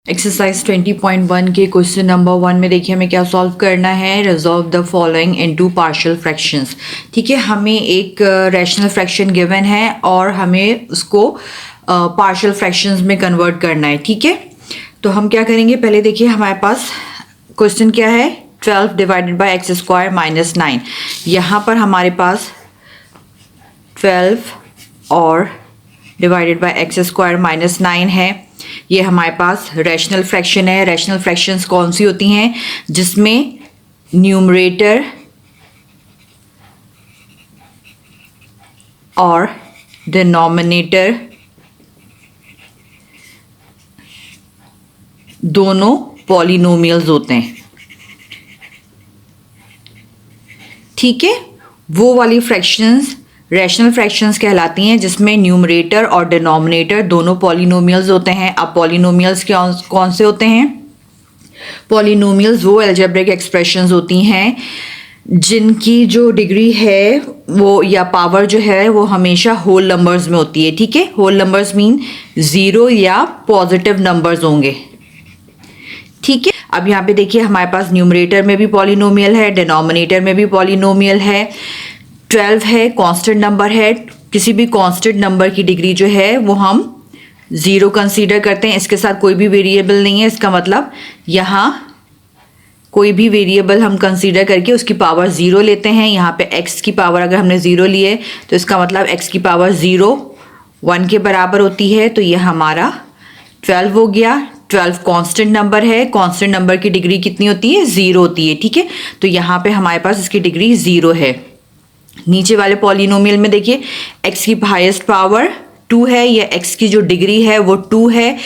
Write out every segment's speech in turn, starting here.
Exercise 20.1 के question number 1 में देखिए हमें क्या सॉल्व करना है। Resolve the following into partial fractions. ठीक है, हमें एक रैशनल फ्रैक्शन गिवन है और हमें उसको पार्शियल फ्रैक्शंस में कन्वर्ट करना है। ठीक है, तो हम क्या करेंगे, पहले देखिए हमारे पास क्वेश्चन क्या है, 12 divided by x square minus 9। यहाँ पर हमारे पास 12 और divided by x square minus 9 है। ये हमारे पास रैशनल फ्रैक्शन है। रैशनल फ्रैक्शंस कौन सी होती हैं, जिसमें न्यूमरेटर और डिनोमिनेटर दोनों पॉलिनोमियल्स होते हैं। ठीक है, वो वाली फ्रैक्शंस रैशनल फ्रैक्शंस कहलाती हैं जिसमें न्यूमरेटर और डिनोमिनेटर दोनों पॉलिनोमियल्स होते हैं। अब पॉलिनोमियल्स कौन से होते हैं? पॉलिनोमियल्स वो अलजेब्रिक एक्सप्रेशंस होती हैं जिनकी जो डिग्री है वो या पावर जो है वो हमेशा होल नंबर्स में होती है। ठीक है, होल नंबर्स मीन जीरो या पॉजिटिव नंबर्स होंगे। ठीक है, अब यहाँ पे देखिए हमारे पास न्यूमरेटर में भी पॉलिनोमियल है, डिनोमिनेटर में भी पॉलिनोमियल है। 12 है, कांस्टेंट नंबर है। किसी भी कांस्टेंट नंबर की डिग्री जो है वो हम ज़ीरो कंसीडर करते हैं। इसके साथ कोई भी वेरिएबल नहीं है, इसका मतलब यहाँ कोई भी वेरिएबल हम कंसीडर करके उसकी पावर ज़ीरो लेते हैं। यहाँ पे x की पावर अगर हमने ज़ीरो ली है तो इसका मतलब x की पावर ज़ीरो 1 के बराबर होती है। तो ये हमारा 12 हो गया। 12 कांस्टेंट नंबर है, कांस्टेंट नंबर की डिग्री कितनी होती है? ज़ीरो होती है। ठीक है, तो यहाँ पे हमारे पास इसकी डिग्री ज़ीरो है। नीचे वाले पॉलिनोमियल में देखिए x की हाईएस्ट पावर 2 है, या x की जो डिग्री है वो 2 है,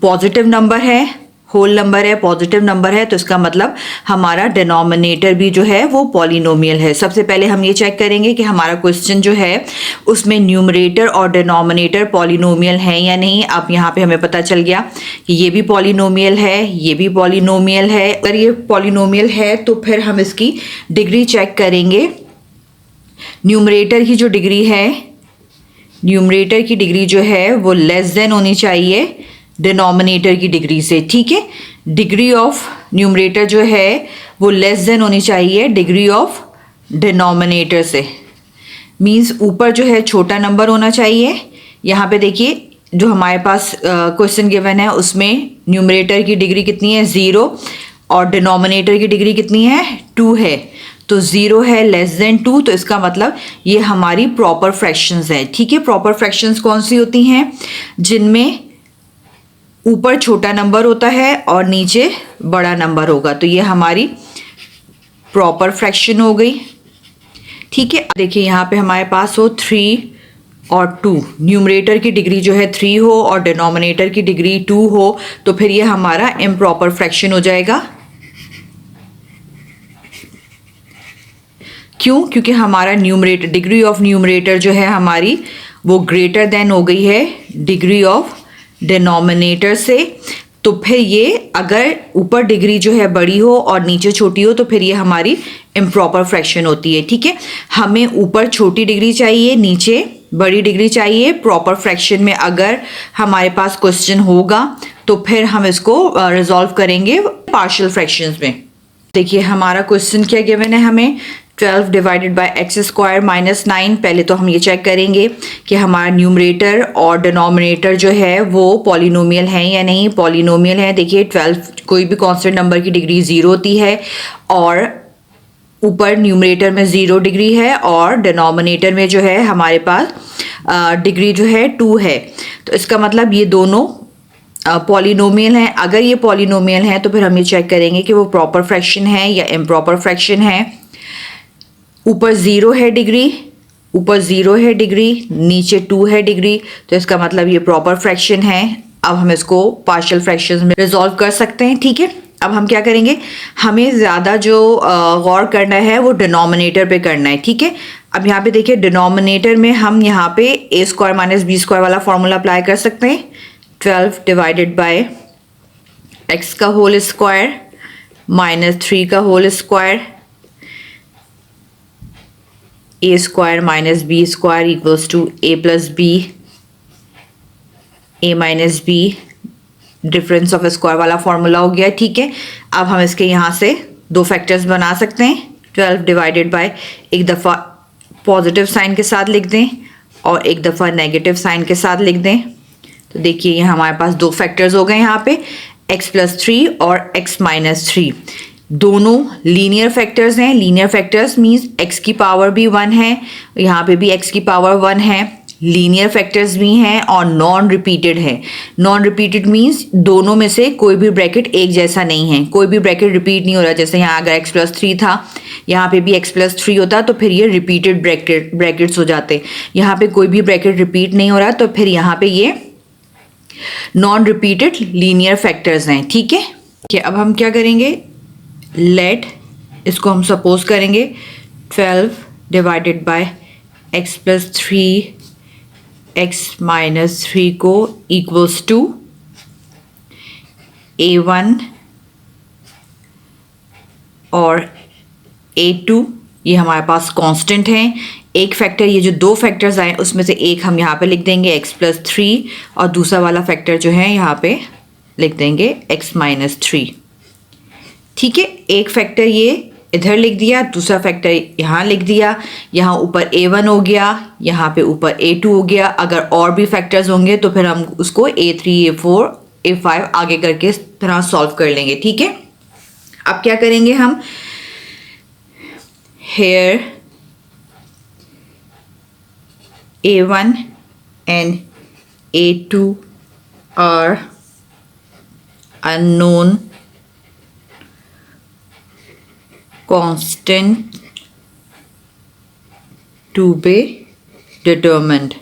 पॉजिटिव नंबर है, होल नंबर है, पॉजिटिव नंबर है, तो इसका मतलब हमारा डिनोमिनेटर भी जो है वो पॉलिनोमियल है। सबसे पहले हम ये चेक करेंगे कि हमारा क्वेश्चन जो है उसमें न्यूमरेटर और डिनोमिनेटर पॉलिनोमियल है या नहीं। अब यहाँ पे हमें पता चल गया कि ये भी पॉलिनोमियल है, ये भी पॉलिनोमियल है। अगर ये पॉलिनोमियल है तो फिर हम इसकी डिग्री चेक करेंगे। न्यूमरेटर की जो डिग्री है, न्यूमरेटर की डिग्री जो है वो लेस देन होनी चाहिए डिनोमिनेटर की डिग्री से। ठीक है, डिग्री ऑफ न्यूमरेटर जो है वो लेस देन होनी चाहिए डिग्री ऑफ डिनोमिनेटर से। मींस ऊपर जो है छोटा नंबर होना चाहिए। यहाँ पे देखिए जो हमारे पास क्वेश्चन गिवन है उसमें न्यूमरेटर की डिग्री कितनी है? ज़ीरो, और डिनोमिनेटर की डिग्री कितनी है? 2 है। तो 0 है लेस देन 2, तो इसका मतलब ये हमारी प्रॉपर फ्रैक्शंस है। ठीक है, प्रॉपर फ्रैक्शंस कौन सी होती हैं? जिनमें ऊपर छोटा नंबर होता है और नीचे बड़ा नंबर होगा, तो ये हमारी प्रॉपर फ्रैक्शन हो गई। ठीक है, देखिए यहाँ पे हमारे पास हो 3 और 2, न्यूमरेटर की डिग्री जो है 3 हो और डिनोमिनेटर की डिग्री 2 हो, तो फिर ये हमारा इम्प्रॉपर फ्रैक्शन हो जाएगा। क्यों? क्योंकि हमारा न्यूमरेटर, डिग्री ऑफ न्यूमरेटर जो है हमारी वो ग्रेटर देन हो गई है डिग्री ऑफ डिनोमिनेटर से। तो फिर ये अगर ऊपर डिग्री जो है बड़ी हो और नीचे छोटी हो तो फिर ये हमारी इम्प्रॉपर फ्रैक्शन होती है। ठीक है, हमें ऊपर छोटी डिग्री चाहिए, नीचे बड़ी डिग्री चाहिए। प्रॉपर फ्रैक्शन में अगर हमारे पास क्वेश्चन होगा तो फिर हम इसको रिजॉल्व करेंगे पार्शियल फ्रैक्शंस में। देखिए हमारा क्वेश्चन क्या गिवन है, हमें 12 divided by x square minus 9। पहले तो हम ये चेक करेंगे कि हमारा न्यूमरेटर और डिनोमिनेटर जो है वो पॉलिनोमियल है या नहीं। पॉलिनोमियल है। देखिए 12 कोई भी कांस्टेंट नंबर की डिग्री 0 होती है और ऊपर न्यूमरेटर में 0 डिग्री है और डिनोमिनेटर में जो है हमारे पास डिग्री जो है 2 है। तो इसका मतलब ये दोनों पॉलिनोमियल हैं। अगर ये पॉलिनोमियल है तो फिर हम ये चेक करेंगे कि वो प्रॉपर फ्रैक्शन है या इम्प्रॉपर फ्रैक्शन है। ऊपर 0 है डिग्री, ऊपर 0 है डिग्री, नीचे 2 है डिग्री, तो इसका मतलब ये प्रॉपर फ्रैक्शन है। अब हम इसको पार्शियल फ्रैक्शंस में रिजॉल्व कर सकते हैं। ठीक है, अब हम क्या करेंगे, हमें ज़्यादा जो गौर करना है वो डिनोमिनेटर पे करना है। ठीक है, अब यहाँ पे देखिए डिनोमिनेटर में हम यहाँ पे A square minus B square वाला फॉर्मूला अप्लाई कर सकते हैं। 12 डिवाइडेड बाय एक्स का होल स्क्वायर माइनस 3 का whole square, A square minus B square equals to A plus B, A minus B difference of square वाला formula हो गया, ठीक है। अब हम इसके यहाँ से दो फैक्टर्स बना सकते हैं। 12 डिवाइडेड बाय, एक दफ़ा पॉजिटिव साइन के साथ लिख दें और एक दफ़ा नेगेटिव साइन के साथ लिख दें। तो देखिए ये हमारे पास दो फैक्टर्स हो गए यहाँ पे, x+3 और x-3। दोनों लीनियर फैक्टर्स हैं। लीनियर फैक्टर्स मीन्स x की पावर भी 1 है, यहाँ पे भी x की पावर 1 है। लीनियर फैक्टर्स भी हैं और नॉन रिपीटेड है। नॉन रिपीटेड मीन्स दोनों में से कोई भी ब्रैकेट एक जैसा नहीं है, कोई भी ब्रैकेट रिपीट नहीं हो रहा। जैसे यहाँ अगर x+3 था, यहाँ पे भी x+3 होता तो फिर ये रिपीटेड ब्रैकेट्स हो जाते। यहाँ पे कोई भी ब्रैकेट रिपीट नहीं हो रहा तो फिर यहाँ पे ये नॉन रिपीटेड लीनियर फैक्टर्स हैं, ठीक है। कि अब हम क्या करेंगे, लेट इसको हम सपोज करेंगे 12 डिवाइडेड बाय x+3 x-3 को इक्वल्स टू a1 और a2। ये हमारे पास कांस्टेंट हैं। एक फैक्टर, ये जो दो फैक्टर्स आए उसमें से एक हम यहाँ पे लिख देंगे x+3 और दूसरा वाला फैक्टर जो है यहाँ पे लिख देंगे x-3, ठीक है। एक फैक्टर ये इधर लिख दिया, दूसरा फैक्टर यहाँ लिख दिया। यहाँ ऊपर a1 हो गया, यहाँ पे ऊपर a2 हो गया। अगर और भी फैक्टर्स होंगे तो फिर हम उसको a3 a4 a5 आगे करके इस तरह सॉल्व कर लेंगे, ठीक है। अब क्या करेंगे हम, here a1 and a2 are unknown constant to be determined,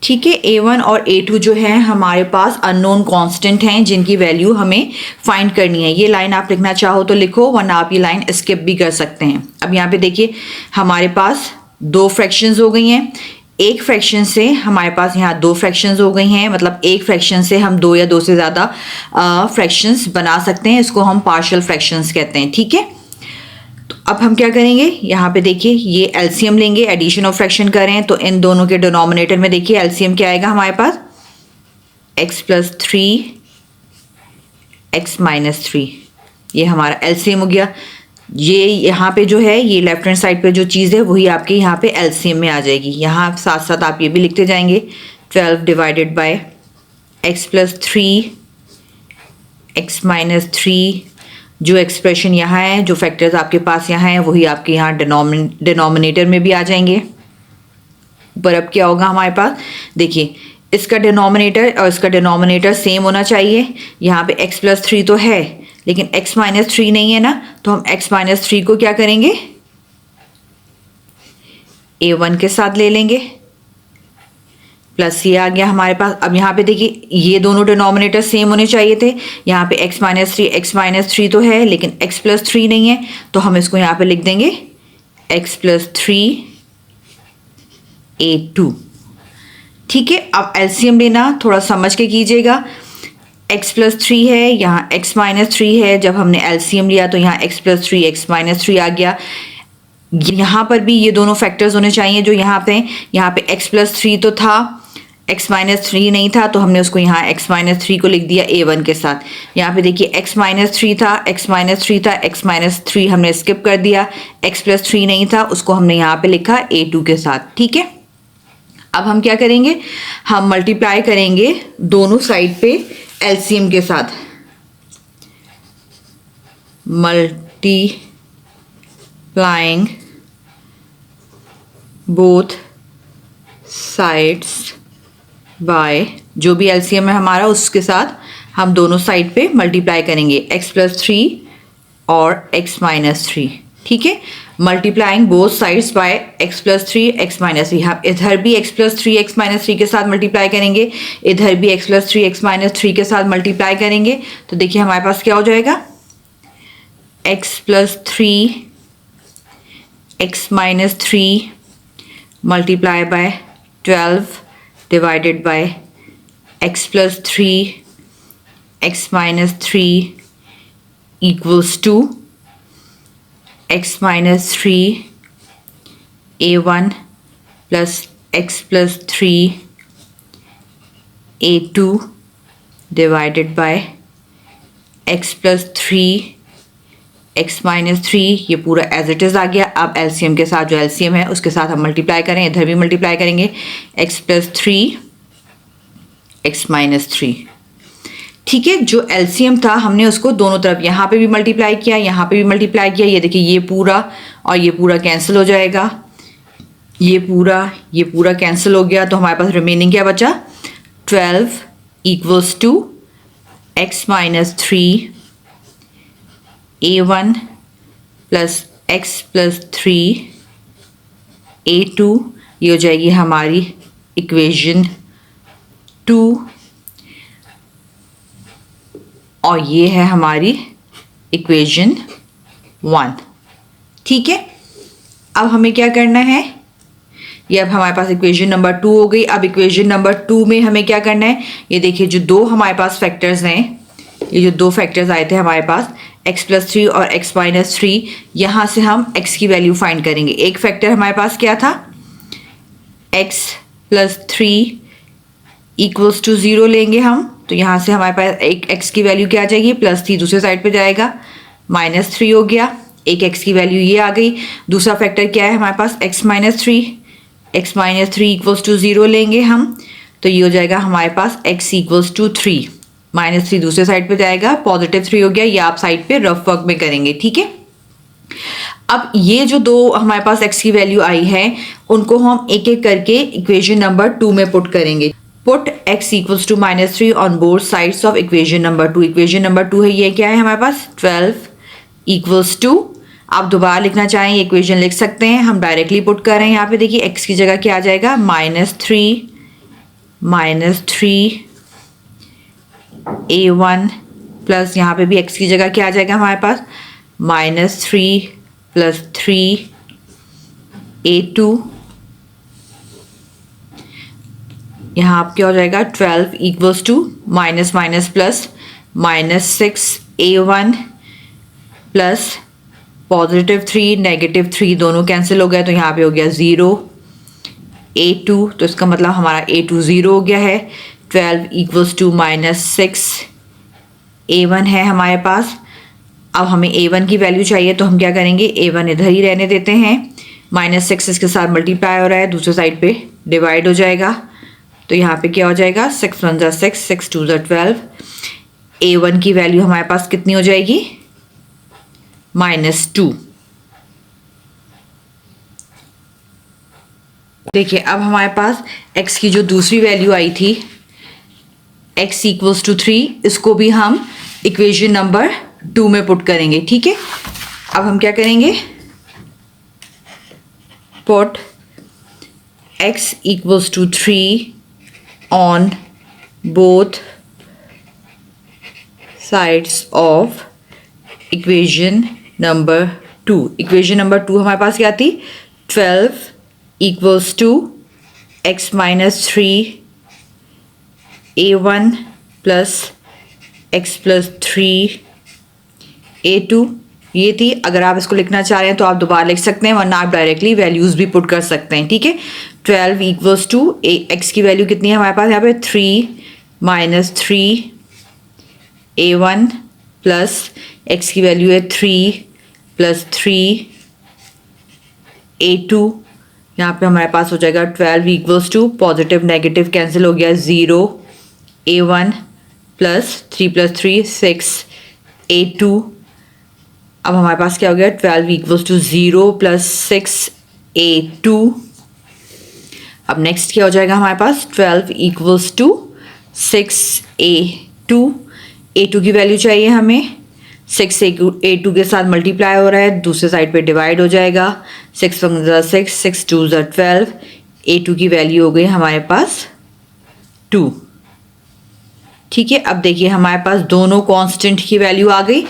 ठीक है। a1 और a2 जो है हमारे पास अननोन कांस्टेंट हैं जिनकी वैल्यू हमें फाइंड करनी है। ये लाइन आप लिखना चाहो तो लिखो, वरना आप ये लाइन स्किप भी कर सकते हैं। अब यहाँ पे देखिए हमारे पास दो फ्रैक्शंस हो गई हैं। एक फ्रैक्शन से हमारे पास यहाँ दो फ्रैक्शंस हो गई हैं, मतलब एक फ्रैक्शन से हम दो या दो से ज़्यादा फ्रैक्शंस बना सकते हैं। इसको हम पार्शियल फ्रैक्शंस कहते हैं, ठीक है। तो अब हम क्या करेंगे, यहाँ पे देखिए ये एलसीएम लेंगे, एडिशन ऑफ फ्रैक्शन करें तो इन दोनों के डिनोमिनेटर में देखिए एलसीएम क्या आएगा हमारे पास, x+3 x-3। ये हमारा एलसीएम हो गया। ये यहाँ पे जो है ये लेफ्ट हैंड साइड पे जो चीज़ है वही आपके यहाँ पे एलसीएम में आ जाएगी। यहाँ साथ साथ आप ये भी लिखते जाएंगे 12 डिवाइडेड बाय x+3 x-3। जो एक्सप्रेशन यहाँ है, जो फैक्टर्स आपके पास यहाँ हैं वही आपके यहाँ डिनोमिनेटर में भी आ जाएंगे। ऊपर अब क्या होगा हमारे पास, देखिए इसका डिनोमिनेटर और इसका डिनोमिनेटर सेम होना चाहिए। यहाँ पे x+3 तो है लेकिन x-3 नहीं है ना, तो हम x-3 को क्या करेंगे, a1 के साथ ले लेंगे, प्लस ये आ गया हमारे पास। अब यहाँ पे देखिए ये दोनों डिनोमिनेटर सेम होने चाहिए थे। यहाँ पे x-3 तो है लेकिन x+3 नहीं है, तो हम इसको यहाँ पे लिख देंगे x+3 a2, ठीक है। अब एलसीएम लेना थोड़ा समझ के कीजिएगा। x+3 है, यहाँ x-3 है। जब हमने एलसीएम लिया तो यहाँ x+3 x-3 आ गया। यहाँ पर भी ये दोनों फैक्टर्स होने चाहिए जो यहाँ पे x+3 तो था, x-3 नहीं था, तो हमने उसको यहाँ x-3 को लिख दिया a1 के साथ। यहाँ पे देखिए x-3 था, x-3 हमने स्किप कर दिया, x+3 नहीं था, उसको हमने यहाँ पे लिखा a2 के साथ, ठीक है। अब हम क्या करेंगे, हम मल्टीप्लाई करेंगे दोनों साइड पे एलसीएम के साथ। मल्टीप्लाइंग बोथ साइड्स बाय, जो भी एलसीएम है हमारा उसके साथ हम दोनों साइड पे मल्टीप्लाई करेंगे x+3 और x-3, ठीक है। Multiplying both sides by x+3 x-3। हम इधर भी x+3 x-3 के साथ मल्टीप्लाई करेंगे, इधर भी x+3 x-3 के साथ मल्टीप्लाई करेंगे। तो देखिए हमारे पास क्या हो जाएगा, x+3 x-3 multiply by 12 divided by x+3 x-3 equals to x-3 a1 plus x+3 a2 divided by x plus 3 x minus 3, ये पूरा एज इट इज़ आ गया। अब एलसीएम के साथ जो एलसीएम है उसके साथ हम मल्टीप्लाई करें, इधर भी मल्टीप्लाई करेंगे, x प्लस 3 x माइनस 3। ठीक है, जो एलसीएम था हमने उसको दोनों तरफ यहाँ पे भी मल्टीप्लाई किया, यहाँ पे भी मल्टीप्लाई किया। ये देखिए ये पूरा और ये पूरा कैंसिल हो जाएगा, ये पूरा कैंसिल हो गया। तो हमारे पास रिमेनिंग क्या बचा, 12 equals to x minus 3 a1 plus x plus 3 a2, ये हो जाएगी हमारी इक्वेशन 2 और ये है हमारी इक्वेशन 1। ठीक है, अब हमें क्या करना है, ये अब हमारे पास इक्वेशन नंबर 2 हो गई। अब इक्वेशन नंबर 2 में हमें क्या करना है, ये देखिए जो दो हमारे पास फैक्टर्स हैं, ये जो दो फैक्टर्स आए थे हमारे पास x प्लस 3 और x माइनस 3, यहाँ से हम x की वैल्यू फाइंड करेंगे। एक फैक्टर हमारे पास क्या था, x प्लस 3 इक्वल्स टू 0 लेंगे हम, तो यहाँ से हमारे पास एक x की वैल्यू क्या आ जाएगी, प्लस 3 दूसरे साइड पे जाएगा, माइनस 3 हो गया, एक x की वैल्यू ये आ गई। दूसरा फैक्टर क्या है हमारे पास, x माइनस 3 इक्वल्स टू 0 लेंगे हम, तो ये हो जाएगा हमारे पास x इक्वल्स टू 3, माइनस 3 दूसरे साइड पे जाएगा, पॉजिटिव 3 हो गया। ये आप साइड पे रफ वर्क में करेंगे। ठीक है, अब ये जो दो हमारे पास x की वैल्यू आई है उनको हम एक एक करके इक्वेशन नंबर 2 में पुट करेंगे। Put x equals to minus 3 on both sides of equation number 2। Equation number 2 है, ये क्या है हमारे पास, 12 इक्वल्स टू, आप दोबारा लिखना चाहें इक्वेशन लिख सकते हैं, हम डायरेक्टली पुट कर रहे हैं। यहाँ पे देखिए x की जगह क्या आ जाएगा, माइनस 3 a1 प्लस, यहाँ पे भी x की जगह क्या आ जाएगा हमारे पास, माइनस 3 प्लस 3 a2, यहाँ आप क्या हो जाएगा, 12 equals to minus minus plus, minus 6 a1 plus positive 3 negative 3 दोनों कैंसिल हो गए, तो यहाँ पे हो गया 0 a2, तो इसका मतलब हमारा a2 0 हो गया है। 12 इक्वल्स टू माइनस 6 a1 है हमारे पास। अब हमें a1 की वैल्यू चाहिए, तो हम क्या करेंगे, a1 इधर ही रहने देते हैं, माइनस 6 इसके साथ मल्टीप्लाई हो रहा है, दूसरे साइड पे डिवाइड हो जाएगा, तो यहाँ पे क्या हो जाएगा, 6 1 6 6 2 12। a1 की वैल्यू हमारे पास कितनी हो जाएगी, -2। देखिए अब हमारे पास x की जो दूसरी वैल्यू आई थी, x इक्वल्स टू 3, इसको भी हम इक्वेशन नंबर 2 में पुट करेंगे। ठीक है, अब हम क्या करेंगे, put x equals to 3 on both sides of equation number 2। Equation number 2 हमारे पास क्या थी, 12 equals to x minus 3 a1 plus x plus 3 a2, ये थी। अगर आप इसको लिखना चाह रहे हैं तो आप दोबारा लिख सकते हैं, वरना आप डायरेक्टली वैल्यूज़ भी पुट कर सकते हैं। ठीक है, 12 इक्वल्स टू x की वैल्यू कितनी है हमारे पास यहाँ पे, 3 माइनस 3 a1 प्लस x की वैल्यू है 3 प्लस 3 a2, यहाँ पे हमारे पास हो जाएगा 12 equals to, positive negative cancel हो गया, 0 a1 प्लस 3 6 a2। अब हमारे पास क्या हो गया, 12 इक्वल्स टू 0 प्लस 6 a2। अब नेक्स्ट क्या हो जाएगा हमारे पास, 12 इक्वल्स टू 6 a2। a2 की वैल्यू चाहिए हमें, 6 a2 के साथ मल्टीप्लाई हो रहा है, दूसरे साइड पे डिवाइड हो जाएगा, 6 1 6 6 2 12। a2 की वैल्यू हो गई हमारे पास 2। ठीक है, अब देखिए हमारे पास दोनों कांस्टेंट की वैल्यू आ गई,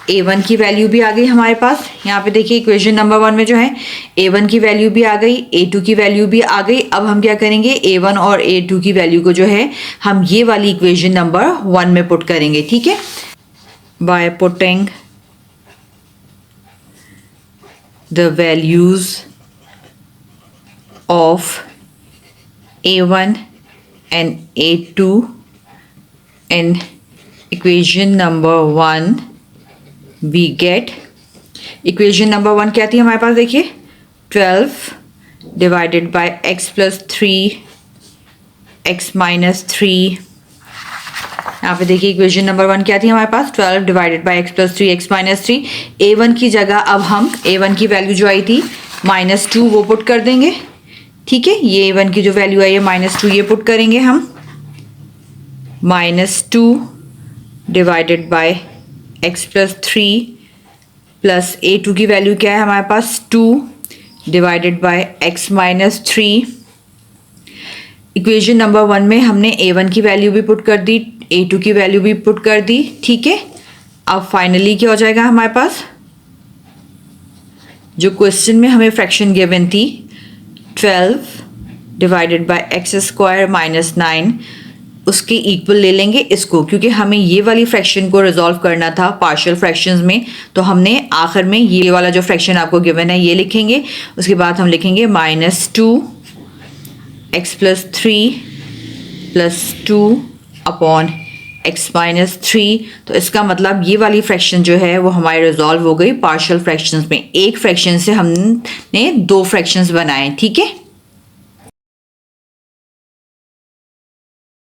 a1 की वैल्यू भी आ गई हमारे पास। यहाँ पे देखिए इक्वेशन नंबर 1 में जो है a1 की वैल्यू भी आ गई, a2 की वैल्यू भी आ गई। अब हम क्या करेंगे, a1 और a2 की वैल्यू को जो है हम ये वाली इक्वेशन नंबर 1 में पुट करेंगे। ठीक है, by putting the values of a1 and a2 in equation number 1 we get equation number 1 क्या थी हमारे पास, देखिए 12 divided by x plus 3 x minus 3। यहाँ पे देखिए इक्वेशन नंबर 1 क्या थी हमारे पास, 12 divided by x plus 3 x minus 3। a1 की जगह अब हम a1 की वैल्यू जो आई थी -2 वो पुट कर देंगे, ठीक है। ये a1 की जो वैल्यू आई है -2 ये पुट करेंगे हम, -2 divided by x plus 3 plus a2 की वैल्यू क्या है हमारे पास 2 divided by x minus 3। Equation number 1 में हमने a1 की वैल्यू भी पुट कर दी, a2 की वैल्यू भी पुट कर दी, ठीक है। अब फाइनली क्या हो जाएगा हमारे पास, जो क्वेश्चन में हमें फ्रैक्शन गिवन थी 12 divided by x square minus 9, उसके इक्वल ले लेंगे इसको, क्योंकि हमें ये वाली फ्रैक्शन को रिजॉल्व करना था पार्शियल फ्रैक्शंस में। तो हमने आखिर में ये वाला जो फ्रैक्शन आपको गिवन है ये लिखेंगे, उसके बाद हम लिखेंगे -2 x plus 3 plus 2 upon x minus 3। तो इसका मतलब ये वाली फ्रैक्शन जो है वो हमारी रिजॉल्व हो गई पार्शियल फ्रैक्शंस में। एक फ्रैक्शन से हमने 2 फ्रैक्शंस बनाए, ठीक है।